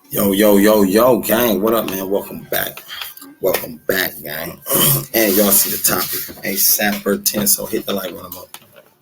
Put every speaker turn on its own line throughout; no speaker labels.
Yo, yo, yo, yo, gang. What up, man? Welcome back. Welcome back, gang. And y'all see the topic. Hey, Sapper 10. So hit the like, run them up.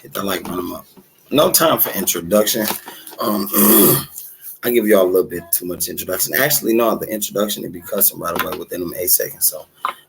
Hit the like, run them up. No time for introduction. Um, I give y'all a little bit too much introduction. Actually, no, the introduction would be custom right away within them 8 seconds. So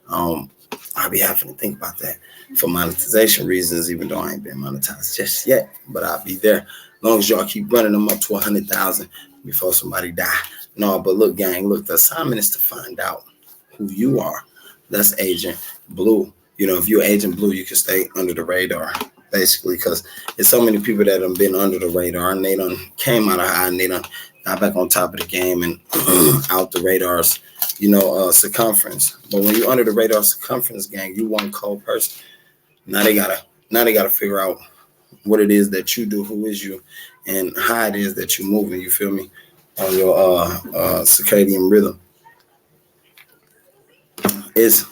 um, I'll be having to think about that for monetization reasons, even though I ain't been monetized just yet. But I'll be there. As long as y'all keep running them up to 100,000 before somebody die. No, but look, gang, look, the assignment is to find out who you are. That's Agent Blue. You know, if you're Agent Blue, you can stay under the radar, basically, because there's so many people that have been under the radar and they done came out of high and they done got back on top of the game and out the radar's, circumference. But when you're under the radar circumference, gang, you one cold person. Now they gotta figure out what it is that you do, who is you, and how it is that you're moving. You feel me? On your circadian rhythm. It's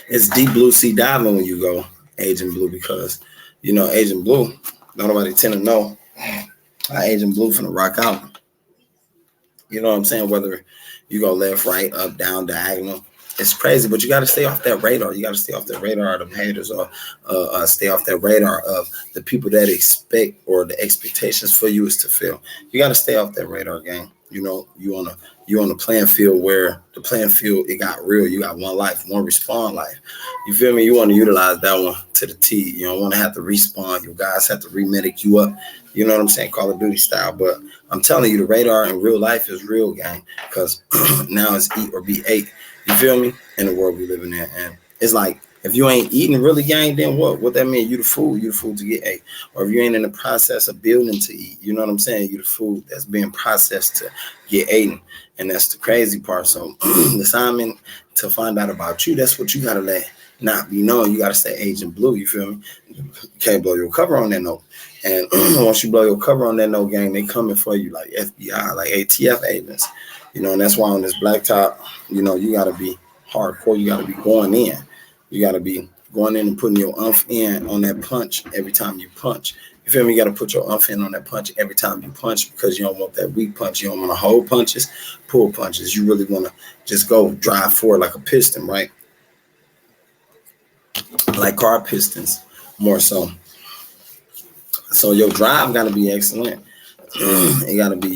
it's deep blue sea diving when you go Agent Blue because Agent Blue. Don't nobody tend to know how Agent Blue finna rock out. You know what I'm saying? Whether you go left, right, up, down, diagonal. It's crazy, but you got to stay off that radar. You got to stay off that radar of the haters, or stay off that radar of the people that expect or the expectations for you is to fail. You got to stay off that radar, gang. You on a playing field where the playing field it got real. You got one life, one respawn life. You feel me? You want to utilize that one to the T. You don't want to have to respawn. Your guys have to remedic you up. You know what I'm saying? Call of Duty style. But I'm telling you, the radar in real life is real, gang. Because now it's eat or be ate. You feel me? In the world we living in. And it's like, if you ain't eating really, gang, then what? What that mean? You the food. You the food to get ate. Or if you ain't in the process of building to eat, you know what I'm saying? You the food that's being processed to get eaten. And that's the crazy part. So the assignment to find out about you, that's what you gotta let not be known. You gotta stay Agent Blue. You feel me? You can't blow your cover on that note. And once you blow your cover on that note, gang, they coming for you like FBI, like ATF agents. And that's why on this blacktop, you gotta be hardcore. You gotta be going in. You gotta be going in and putting your umph in on that punch every time you punch. You feel me? You got to put your umph in on that punch every time you punch because you don't want that weak punch. You don't want to hold punches, pull punches. You really want to just go drive forward like a piston, right? Like car pistons, more so. So your drive got to be excellent. It got to be,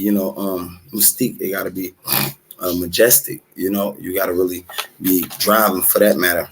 mystique. It got to be majestic. You got to really be driving for that matter.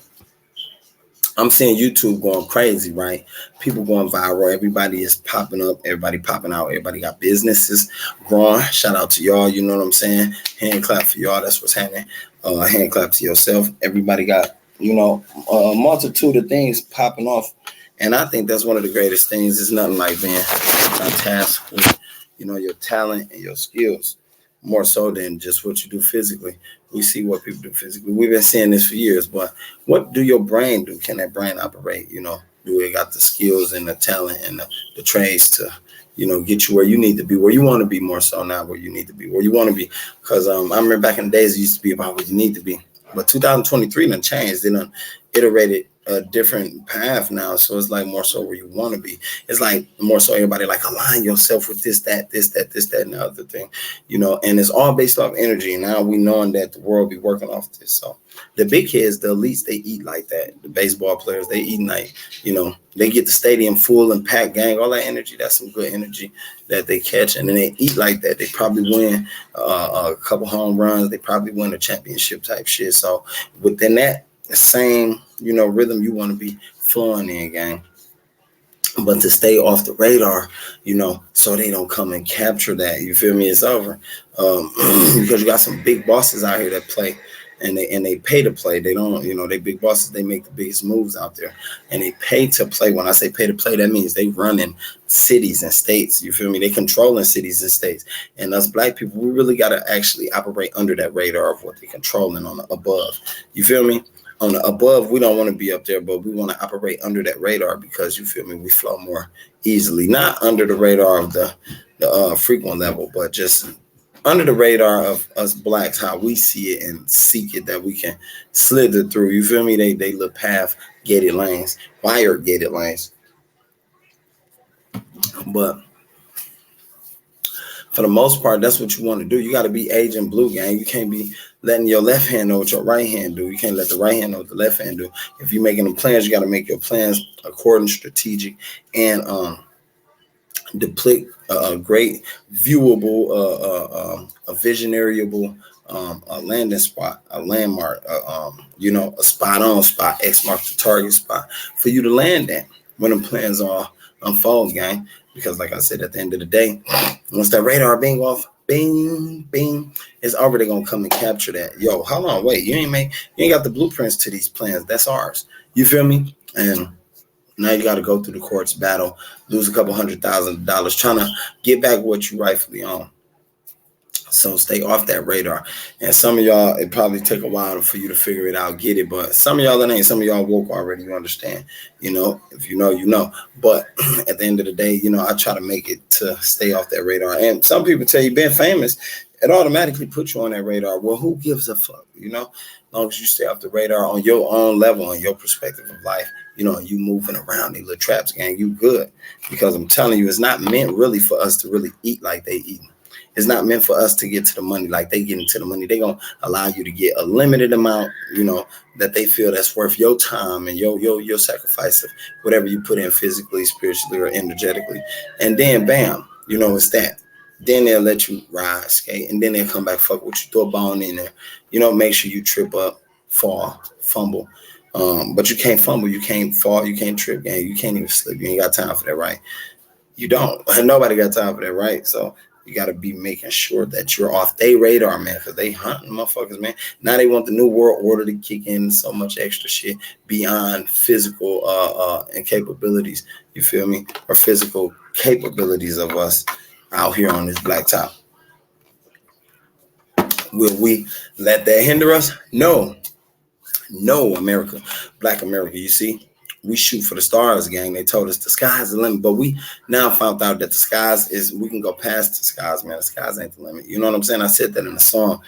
I'm seeing YouTube going crazy, right? People going viral. Everybody is popping up. Everybody popping out. Everybody got businesses growing. Shout out to y'all. You know what I'm saying? Hand clap for y'all. That's what's happening. Hand clap to yourself. Everybody got, a multitude of things popping off. And I think that's one of the greatest things. It's nothing like being tasked with, your talent and your skills more so than just what you do physically. We see what people do physically. We've been seeing this for years, but what do your brain do? Can that brain operate? Do it got the skills and the talent and the trades to, get you where you need to be, where you want to be more so now, where you need to be, where you want to be. Because I remember back in the days, it used to be about where you need to be. But 2023 done changed. They done iterated a different path now. So it's like more so where you want to be. It's like more so everybody like align yourself with this, that, and the other thing, and it's all based off energy. Now we knowing that the world be working off this. So the big kids, the elites, they eat like that. The baseball players, they eat like, they get the stadium full and packed, gang, all that energy. That's some good energy that they catch. And then they eat like that. They probably win a couple home runs. They probably win a championship type shit. So within that same, rhythm you want to be flowing in, gang. But to stay off the radar, so they don't come and capture that. You feel me? It's over. Because you got some big bosses out here that play and they pay to play. They don't, they big bosses, they make the biggest moves out there. And they pay to play. When I say pay to play, that means they running cities and states. You feel me? They controlling cities and states. And us black people, we really gotta actually operate under that radar of what they're controlling on the above. You feel me? On the above, we don't want to be up there, but we want to operate under that radar because you feel me, we flow more easily. Not under the radar of the frequent level, but just under the radar of us blacks, how we see it and seek it, that we can slither through. You feel me? They look path gated lanes, wire gated lanes. But For the most part, that's what you want to do. You got to be Agent Blue, gang. You can't be letting your left hand know what your right hand do. You can't let the right hand know what the left hand do. If you're making them plans, you got to make your plans according, strategic, and depict a great, viewable, a visionariable a landing spot, a landmark, a spot on spot, X marks the target spot for you to land at when the plans are unfold, gang. Because like I said, at the end of the day, once that radar bing off, bing, bing, it's already gonna come and capture that. Yo, hold on, wait, you ain't got the blueprints to these plans. That's ours. You feel me? And now you got to go through the courts battle, lose a couple $100,000 trying to get back what you rightfully own. So stay off that radar. And some of y'all, it probably take a while for you to figure it out, get it. But some of y'all, it ain't. Some of y'all woke already. You understand? You know, if you know, you know. But at the end of the day, you know, I try to make it to stay off that radar. And some people tell you, being famous, it automatically puts you on that radar. Well, who gives a fuck? You know, as long as you stay off the radar on your own level, on your perspective of life, you know, you moving around these little traps, gang, you good. Because I'm telling you, it's not meant really for us to really eat like they eat. It's not meant for us to get to the money like they get into the money. They're going to allow you to get a limited amount, you know, that they feel that's worth your time and your sacrifice of whatever you put in physically, spiritually, or energetically. And then, bam, you know, it's that. Then they'll let you ride, skate, and then they'll come back, fuck with you, throw a bone in there. You know, make sure you trip up, fall, fumble. But you can't fumble, you can't fall, you can't trip, gang. You can't even slip. You ain't got time for that, right? You don't. Nobody got time for that, right? So you got to be making sure that you're off their radar, man, because they hunting motherfuckers, man. Now they want the new world order to kick in, so much extra shit beyond physical and capabilities, you feel me? Or physical capabilities of us out here on this blacktop. Will we let that hinder us? No, America, Black America, you see? We shoot for the stars, gang. They told us the sky's the limit, but we now found out that the skies is, we can go past the skies, man. The skies ain't the limit. You know what I'm saying? I said that in a song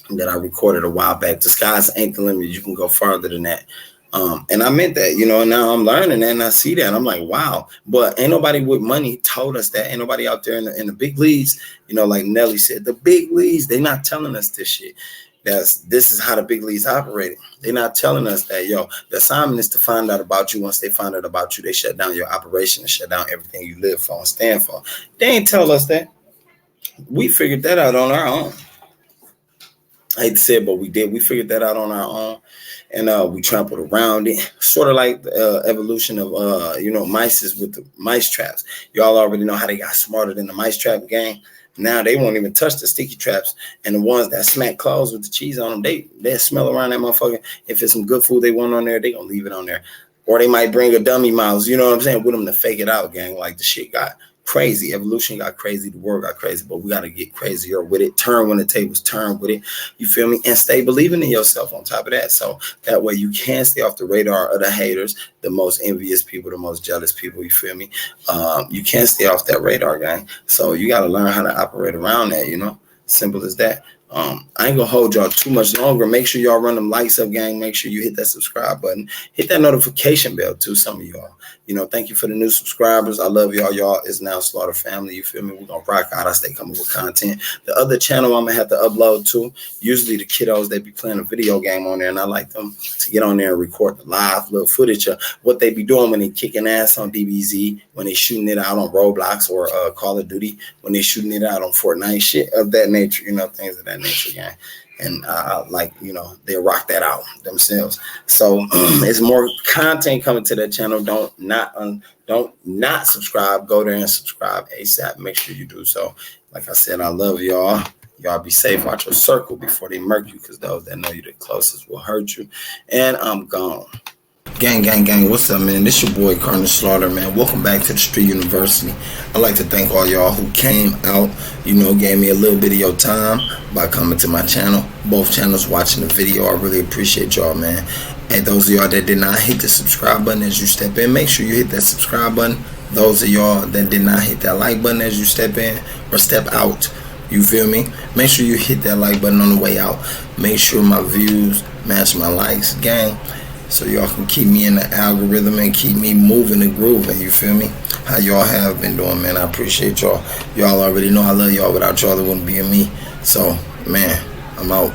that I recorded a while back. The skies ain't the limit. You can go farther than that. And I meant that, you know, and now I'm learning that and I see that. And I'm like, wow. But ain't nobody with money told us that. Ain't nobody out there in the big leagues, you know, like Nelly said, the big leagues, they not telling us this shit. This is how the big leagues operated. They're not telling us that, yo, the assignment is to find out about you. Once they find out about you, they shut down your operation and shut down everything you live for and stand for. They ain't tell us that. We figured that out on our own. I hate to say it, but we did. We figured that out on our own, and we trampled around it. Sort of like the evolution of, mice with the mice traps. Y'all already know how they got smarter than the mice trap gang. Now they won't even touch the sticky traps, and the ones that smack claws with the cheese on them, they smell around that motherfucker. If it's some good food they want on there, they gonna leave it on there, or they might bring a dummy mouse. You know what I'm saying? With them to fake it out, gang. Like the shit got crazy. Evolution got crazy. The world got crazy, but we got to get crazier with it. Turn when the tables turn with it. You feel me? And stay believing in yourself on top of that. So that way you can stay off the radar of the haters, the most envious people, the most jealous people. You feel me? You can't stay off that radar, gang. So you got to learn how to operate around that, you know? Simple as that. I ain't gonna hold y'all too much longer. Make sure y'all run them likes up, gang. Make sure you hit that subscribe button. Hit that notification bell too, some of y'all. You know, thank you for the new subscribers. I love y'all. Y'all is now Slaughter Family. You feel me? We're gonna rock out. I stay coming with content. The other channel I'm gonna have to upload to, usually the kiddos, they be playing a video game on there, and I like them to get on there and record the live little footage of what they be doing when they kicking ass on DBZ, when they shooting it out on Roblox or Call of Duty, when they shooting it out on Fortnite, shit of that nature, you know, things of that nature, gang. And like, you know, they rock that out themselves. So it's more content coming to that channel. Don't not subscribe. Go there and subscribe ASAP. Make sure you do so. Like I said, I love y'all. Y'all be safe. Watch your circle before they murk you, because those that know you the closest will hurt you. And I'm gone. Gang, what's up, man? This your boy Karnage Slaughter, man. Welcome back to the Street University. I'd like to thank all y'all who came out, you know, gave me a little bit of your time by coming to my channel, both channels, watching the video. I really appreciate y'all, man. And those of y'all that did not hit the subscribe button as you step in, make sure you hit that subscribe button. Those of y'all that did not hit that like button as you step in or step out, you feel me? Make sure you hit that like button on the way out. Make sure my views match my likes, gang. so y'all can keep me in the algorithm and keep me moving and grooving. You feel me? How y'all have been doing, man. I appreciate y'all. Y'all already know I love y'all. Without y'all, it wouldn't be me. So, man, I'm out.